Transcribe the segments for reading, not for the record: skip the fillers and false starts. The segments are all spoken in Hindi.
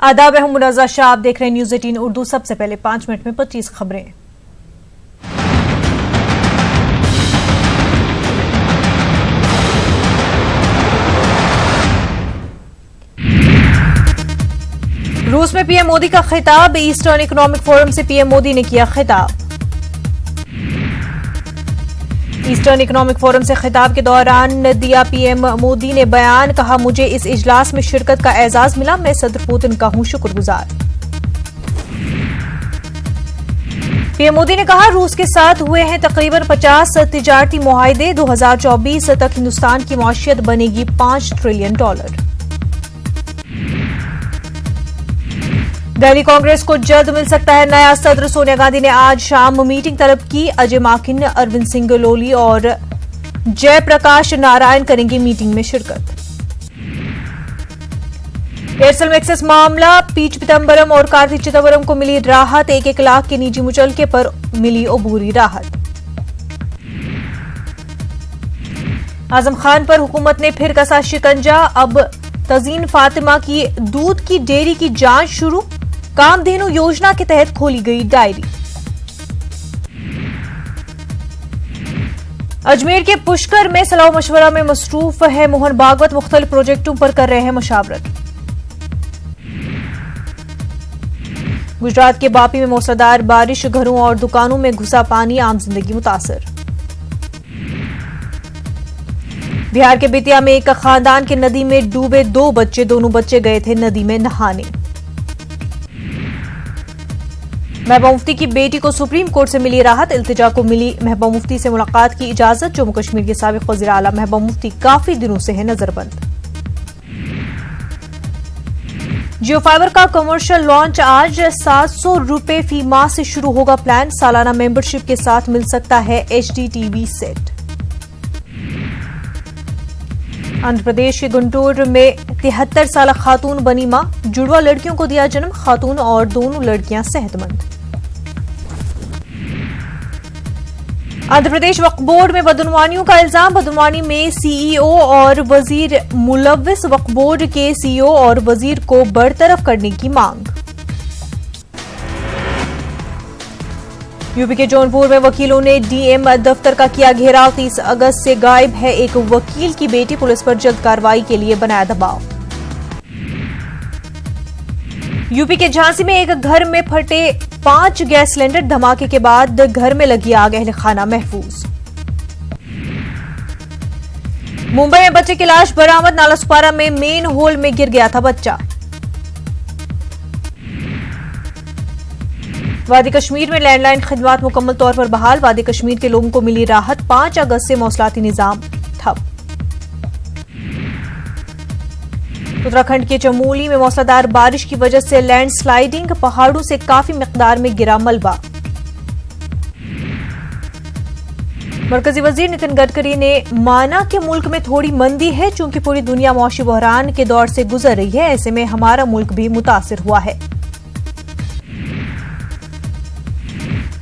आदाब, मैं हूं मुनाज़ा शाह। आप देख रहे हैं न्यूज़ 18 उर्दू। सबसे पहले 5 मिनट में 25 खबरें। रूस में पीएम मोदी का खिताब। ईस्टर्न इकोनॉमिक फोरम से पीएम मोदी ने किया खिताब। ईस्टर्न इकोनॉमिक फोरम से खिताब के दौरान दिया पीएम मोदी ने बयान। कहा, मुझे इस इजलास में शिरकत का एजाज मिला। मैं सदर पुतिन का हूं शुक्रगुजार। पीएम मोदी ने कहा, रूस के साथ हुए हैं तकरीबन 50 तिजारती मुआहदे। 2024 तक हिंदुस्तान की मौशियत बनेगी $5 ट्रिलियन। दिल्ली कांग्रेस को जल्द मिल सकता है नया सदर। सोनिया गांधी ने आज शाम मीटिंग तलब की। अजय माकिन, अरविंद सिंह गहलोत और जयप्रकाश नारायण करेंगे मीटिंग में शिरकत। एयरसेल मैक्सिस मामला, पी चिदंबरम और कार्ति चिदंबरम को मिली राहत। 1-1 लाख के निजी मुचलके पर मिली अबूरी राहत। आजम खान पर हुकूमत ने फिर कसा शिकंजा। अब तजीन फातिमा की दूध की डेयरी की जांच शुरू। कामधेनु योजना के तहत खोली गई डायरी। अजमेर के पुष्कर में सलाह मशवरा में मसरूफ है मोहन भागवत। मुख्तलिफ प्रोजेक्टों पर कर रहे हैं मशावरत। गुजरात के बापी में मूसलाधार बारिश, घरों और दुकानों में घुसा पानी, आम जिंदगी मुतासर। बिहार के बेतिया में एक खानदान के नदी में डूबे 2 बच्चे। दोनों बच्चे गए थे नदी में नहाने। महबूबा मुफ्ती की बेटी को सुप्रीम कोर्ट से मिली राहत। इल्तिजा को मिली महबूबा मुफ्ती से मुलाकात की इजाजत। जम्मू कश्मीर के साबिक वज़ीर आला महबूबा मुफ्ती काफी दिनों से है नजरबंद। जियो फाइबर का कमर्शियल लॉन्च आज। ₹700 फी माह से शुरू होगा प्लान। सालाना मेंबरशिप के साथ मिल सकता है HD TV set. Andhra Pradesh के गुंटूर में 73 साल खातून बनी मां। जुड़वा लड़कियों को दिया जन्म। खातून और दोनों लड़कियां सेहतमंद। आंध्र प्रदेश वक्फ बोर्ड में बदनवानियों का इल्जाम। बदनवानी में CEO और वजीर मुलव्विस। वक्फ बोर्ड के CEO और वजीर को बरतरफ करने की मांग। यूपी के जौनपुर में वकीलों ने DM दफ्तर का किया घेराव। 30 अगस्त से गायब है एक वकील की बेटी। पुलिस पर जल्द कार्रवाई के लिए बनाया दबाव। यूपी के झांसी में एक घर में फटे 5 गैस सिलेंडर। धमाके के बाद घर में लगी आग, अहल खाना महफूज। मुंबई में बच्चे की लाश बरामद। नालासोपारा में मेन होल में गिर गया था बच्चा। वादी कश्मीर में लैंडलाइन खिदमत मुकम्मल तौर पर बहाल। वादी कश्मीर के लोगों को मिली राहत। 5 अगस्त से मौसलाती निजाम ठप। उत्तराखंड के चमोली में मौसलाधार बारिश की वजह से लैंडस्लाइडिंग। पहाड़ों से काफी मिकदार में गिरा मलबा। मरकजी वजीर नितिन गडकरी ने माना कि मुल्क में थोड़ी मंदी है। चूंकि पूरी दुनिया मौशी बहरान के दौर से गुजर रही है, ऐसे में हमारा मुल्क भी मुतासिर हुआ है।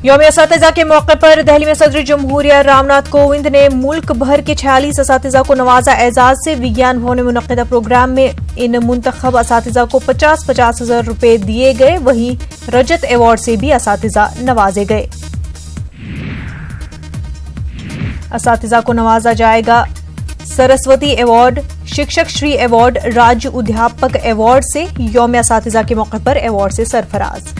यौम असातिज़ा के मौके पर दिल्ली में सदर जमहूरिया रामनाथ कोविंद ने मुल्क भर के 46 असातिज़ा को नवाजा एजाज से। विज्ञान भवन में मुनक्किदा प्रोग्राम में इन मुंतखब असातिज़ा को 50-50 हजार रुपए दिए गए। वहीं रजत अवार्ड से भी असातिज़ा नवाजे गए। असातिज़ा को नवाजा जाएगा सरस्वती अवार्ड, शिक्षक श्री अवार्ड, राज्य अध्यापक अवार्ड से। यौम असातिज़ा के मौके पर अवार्ड से सरफराज।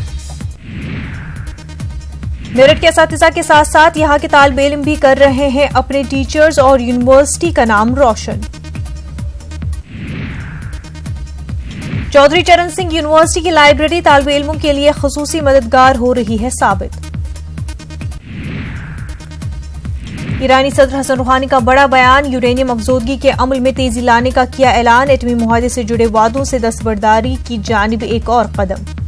मेरठ के असातिज़ा के साथ साथ यहां के तालिबे इल्म भी कर रहे हैं अपने टीचर्स और यूनिवर्सिटी का नाम रोशन। चौधरी चरण सिंह यूनिवर्सिटी की लाइब्रेरी तालिबे इल्मों के लिए खुसूसी मददगार हो रही है साबित। ईरानी सदर हसन रूहानी का बड़ा बयान। यूरेनियम अफजोदगी के अमल में तेजी लाने का किया ऐलान। एटमी मुआहदे से जुड़े वादों से दस्तबरदारी की जानिब एक और कदम।